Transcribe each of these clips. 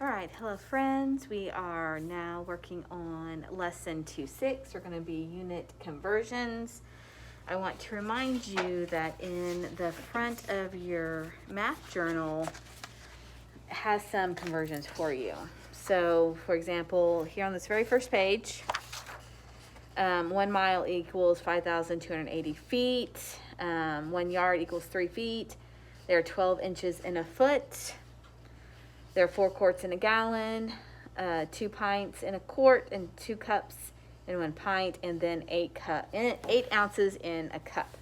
All right, hello friends. We are now working on lesson 2.6. We're going to be unit conversions. I want to remind you that in the front of your math journal has some conversions for you. So for example, here on this very first page, 1 mile equals 5,280 feet. 1 yard equals 3 feet. There are 12 inches in a foot. There are 4 quarts in a gallon, 2 pints in a quart, and 2 cups in 1 pint, and then 8 ounces in a cup.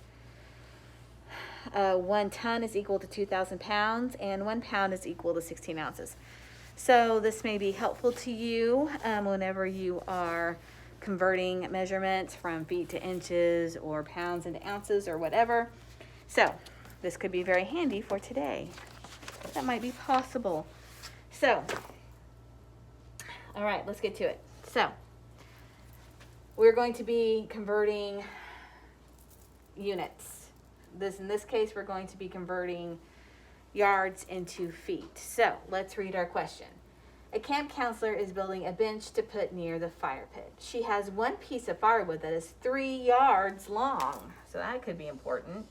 1 ton is equal to 2,000 pounds, and 1 pound is equal to 16 ounces. So this may be helpful to you whenever you are converting measurements from feet to inches or pounds into ounces or whatever. So this could be very handy for today. That might be possible. So, all right, let's get to it. So, we're going to be converting units. In this case, we're going to be converting yards into feet. So, let's read our question. A camp counselor is building a bench to put near the fire pit. She has 1 piece of firewood that is 3 yards long, so that could be important,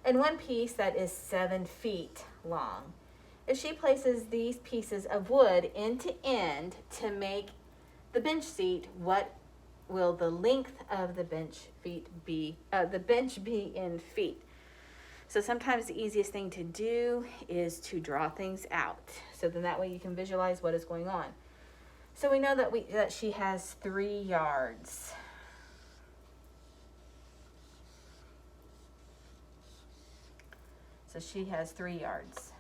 and 1 piece that is 7 feet long. If she places these pieces of wood end to end to make the bench seat, what will the length of the bench be in feet? So sometimes the easiest thing to do is to draw things out. So then that way you can visualize what is going on. So we know that she has 3 yards. So she has 3 yards.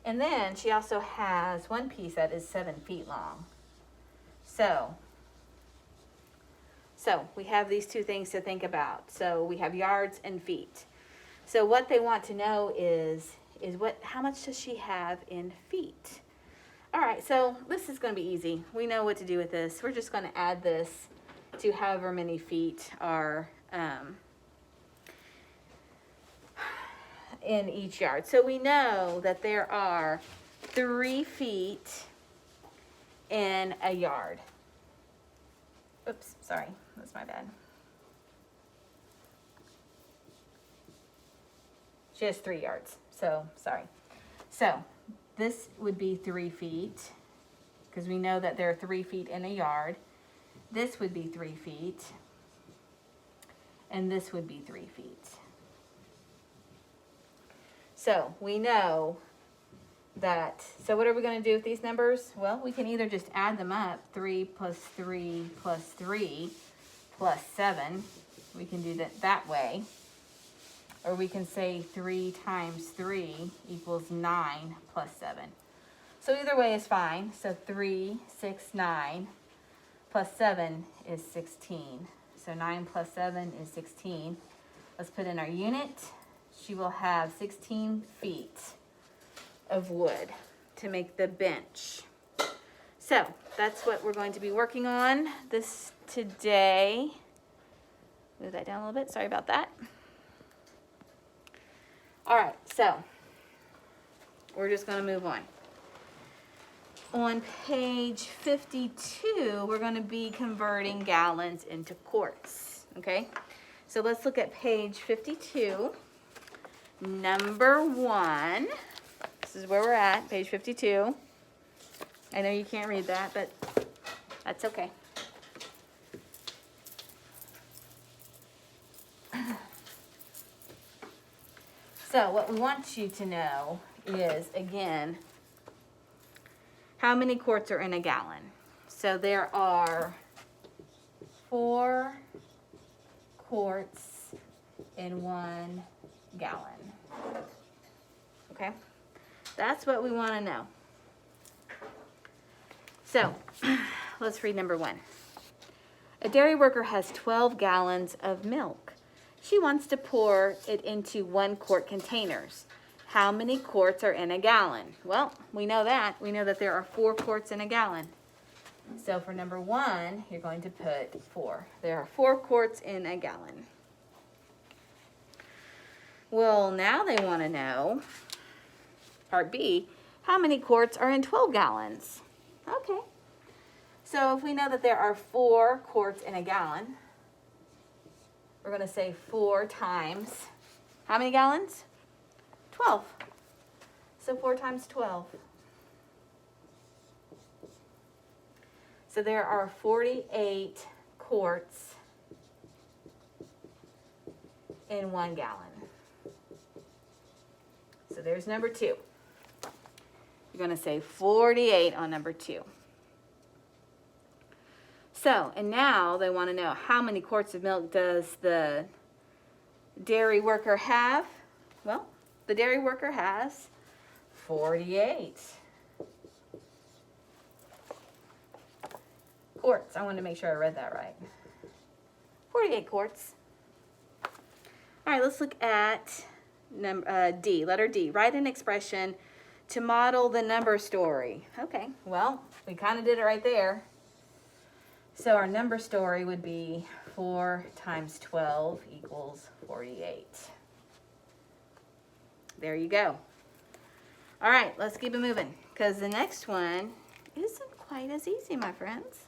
And then she also has 1 piece that is 7 feet long. So we have these 2 things to think about. So we have yards and feet. So what they want to know is how much does she have in feet? All right, so this is going to be easy. We know what to do with this. We're just going to add this to however many feet are in each yard. So we know that there are 3 feet in a yard. Oops, sorry, that's my bad. She has 3 yards, so sorry. So this would be 3 feet, because we know that there are 3 feet in a yard. This would be 3 feet, and this would be 3 feet. So we know that, so what are we going to do with these numbers? Well, we can either just add them up, 3 plus 3 plus 3 plus 7. We can do that way. Or we can say 3 times 3 equals 9 plus 7. So either way is fine. So 3, 6, 9 plus 7 is 16. So 9 plus 7 is 16. Let's put in our unit. She will have 16 feet of wood to make the bench. So that's what we're going to be working on this today. Move that down a little bit. Sorry about that. All right, so we're just going to move on. On page 52, we're going to be converting gallons into quarts. Okay, so let's look at page 52. Number 1, this is where we're at, page 52. I know you can't read that, but that's okay. So what we want you to know is, again, how many quarts are in a gallon. So there are 4 quarts in 1 gallon. Okay, that's what we want to know. So let's read number 1. A dairy worker has 12 gallons of milk. She wants to pour it into 1 quart containers. How many quarts are in a gallon? Well, we know that. We know that there are 4 quarts in a gallon. So for number 1, you're going to put 4. There are 4 quarts in a gallon. Well, now they want to know, part B, how many quarts are in 12 gallons? Okay. So if we know that there are 4 quarts in a gallon, we're going to say 4 times, how many gallons? 12. So 4 times 12. So there are 48 quarts in 1 gallon. So there's number 2. You're going to say 48 on number 2. So, and now they want to know how many quarts of milk does the dairy worker have? Well, the dairy worker has 48 quarts. I wanted to make sure I read that right. 48 quarts. All right, let's look at D, letter D. Write an expression to model the number story. Okay, well, we kind of did it right there. So our number story would be 4 times 12 equals 48. There you go. All right, let's keep it moving, because the next one isn't quite as easy, my friends.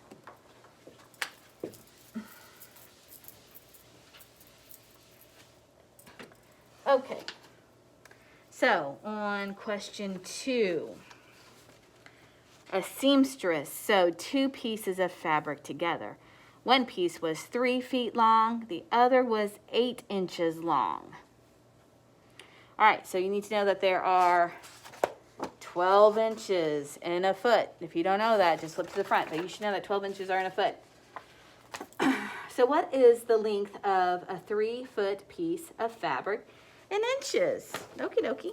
Okay, so on question 2, a seamstress sewed 2 pieces of fabric together. One piece was 3 feet long, the other was 8 inches long. All right, so you need to know that there are 12 inches in a foot. If you don't know that, just flip to the front, but you should know that 12 inches are in a foot. So what is the length of a 3-foot piece of fabric in inches? Okie dokie.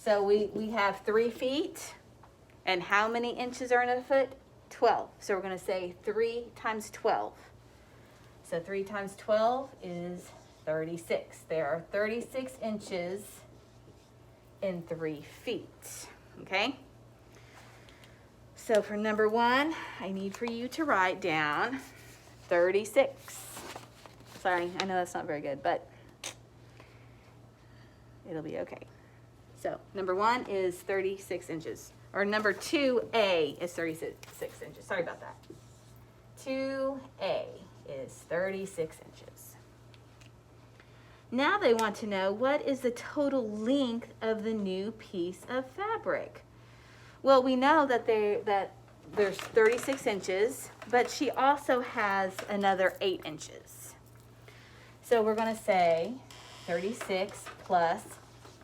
So we have 3 feet, and how many inches are in a foot? 12. So we're going to say 3 times 12. So 3 times 12 is 36. There are 36 inches in 3 feet. Okay? So for number 1, I need for you to write down 36. Sorry, I know that's not very good, but it'll be okay. So number 1 is 36 inches. Or number 2A is 36 inches. Sorry about that. 2A is 36 inches. Now they want to know, what is the total length of the new piece of fabric? Well, we know that there's 36 inches, but she also has another 8 inches. So we're going to say 36 plus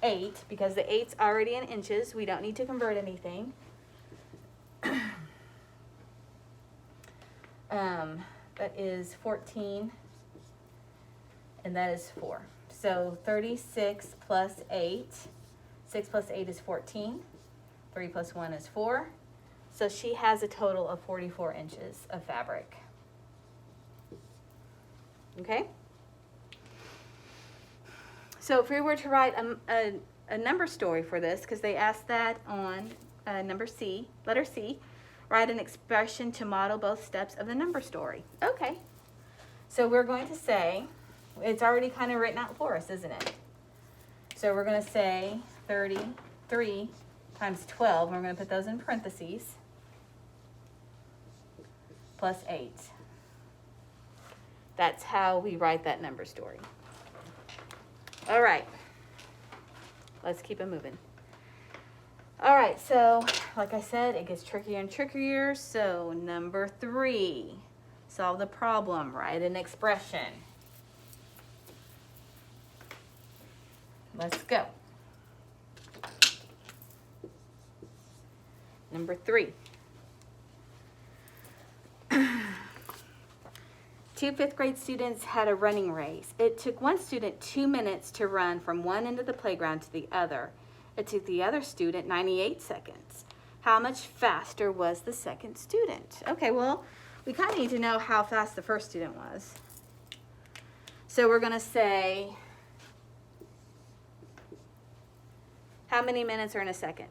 8, because the 8's already in inches. We don't need to convert anything. That is 14, and that is 4. So 36 plus 8, 6 plus 8 is 14, 3 plus 1 is 4. So she has a total of 44 inches of fabric. Okay? So if we were to write a number story for this, because they asked that on number C, letter C, write an expression to model both steps of the number story. Okay. So we're going to say, it's already kind of written out for us, isn't it? So we're going to say 33 times 12, and we're going to put those in parentheses, plus 8. That's how we write that number story. All right, let's keep it moving. All right, so like I said, it gets trickier and trickier. So number 3, solve the problem, write an expression. Let's go. Number 3. 2 5th grade students had a running race. It took one student 2 minutes to run from one end of the playground to the other. It took the other student 98 seconds. How much faster was the second student? Okay, well, we kind of need to know how fast the first student was. So we're going to say, how many minutes are in a second?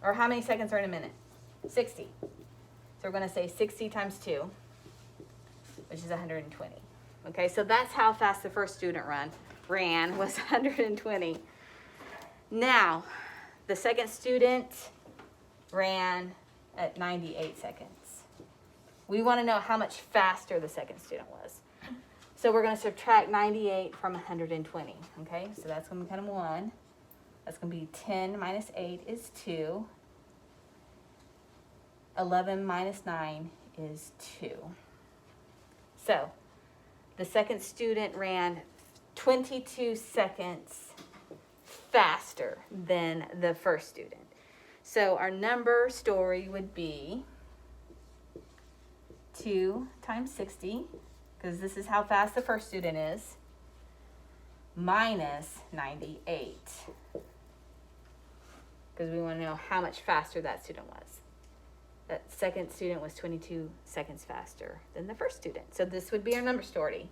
Or how many seconds are in a minute? 60. So we're going to say 60 times 2, which is 120. Okay, so that's how fast the first student ran was 120. Now, the second student ran at 98 seconds. We want to know how much faster the second student was. So we're going to subtract 98 from 120, okay? So that's going to become 1. That's going to be 10 minus 8 is 2. 11 minus 9 is 2. So the second student ran 22 seconds faster than the first student. So our number story would be 2 times 60, because this is how fast the first student is, minus 98, because we want to know how much faster that student was. That second student was 22 seconds faster than the first student. So this would be our number story.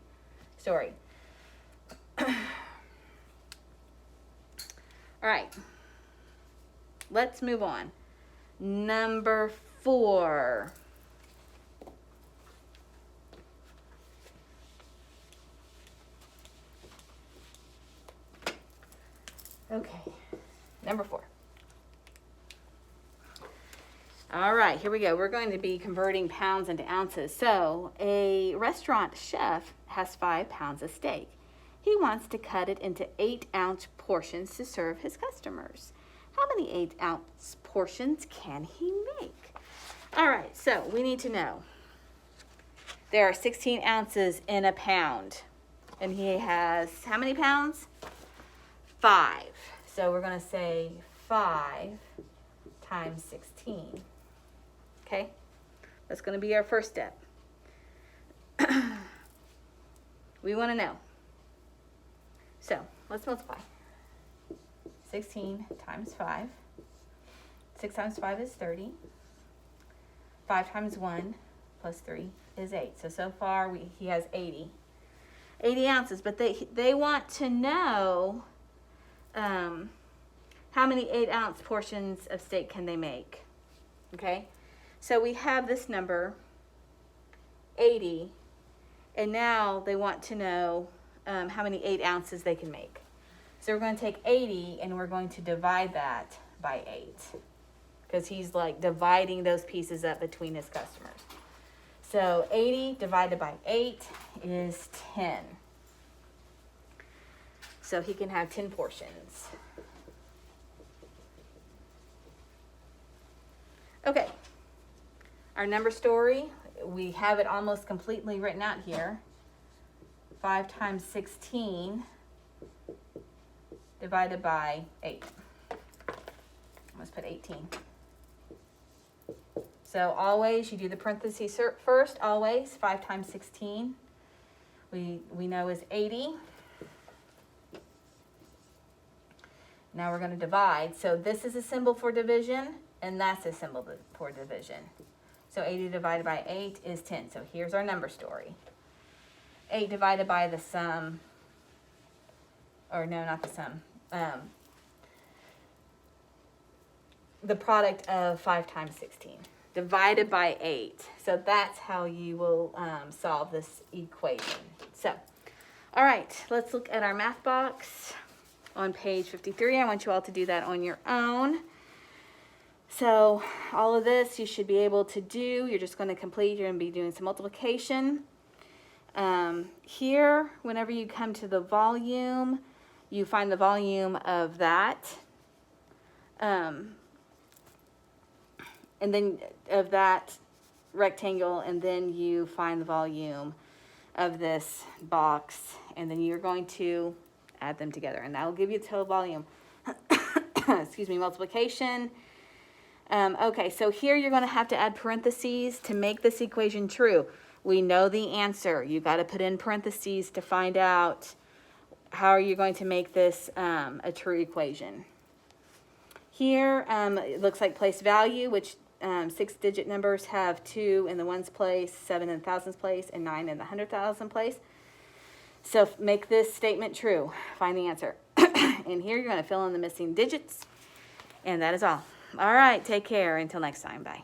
All right. Let's move on. Number 4. Okay, number 4. All right, here we go. We're going to be converting pounds into ounces. So a restaurant chef has 5 pounds of steak. He wants to cut it into 8-ounce portions to serve his customers. How many 8-ounce portions can he make? All right, so we need to know. There are 16 ounces in a pound. And he has how many pounds? 5. So we're going to say 5 times 16. Okay? That's going to be our first step. We want to know. So let's multiply. 16 times 5. 6 times 5 is 30. 5 times 1 plus 3 is 8. So far he has 80 ounces. But they want to know how many 8-ounce portions of steak can they make. Okay? So we have this number, 80. And now they want to know how many 8 ounces they can make. So we're going to take 80 and we're going to divide that by 8. Because he's like dividing those pieces up between his customers. So 80 divided by 8 is 10. So he can have 10 portions. Okay. Our number story, we have it almost completely written out here. 5 times 16 divided by 8. Let's put 18. So always, you do the parentheses first, always. 5 times 16, we know is 80. Now we're going to divide. So this is a symbol for division, and that's a symbol for division. So 80 divided by 8 is 10. So here's our number story. 8 divided by the sum, or no, not the sum. The product of 5 times 16 divided by 8. So that's how you will solve this equation. So, all right, let's look at our math box on page 53. I want you all to do that on your own. So all of this you should be able to do. You're just going to complete. You're going to be doing some multiplication. Here, whenever you come to the volume, you find the volume of that. And then of that rectangle, and then you find the volume of this box, and then you're going to add them together, and that will give you the total volume. Excuse me, multiplication. Okay, so here you're going to have to add parentheses to make this equation true. We know the answer. You got to put in parentheses to find out how are you going to make this a true equation. Here, it looks like place value, which 6-digit numbers have 2 in the ones place, 7 in the thousands place, and 9 in the 100,000 place. So make this statement true. Find the answer. And here you're going to fill in the missing digits. And that is all. All right, take care. Until next time. Bye.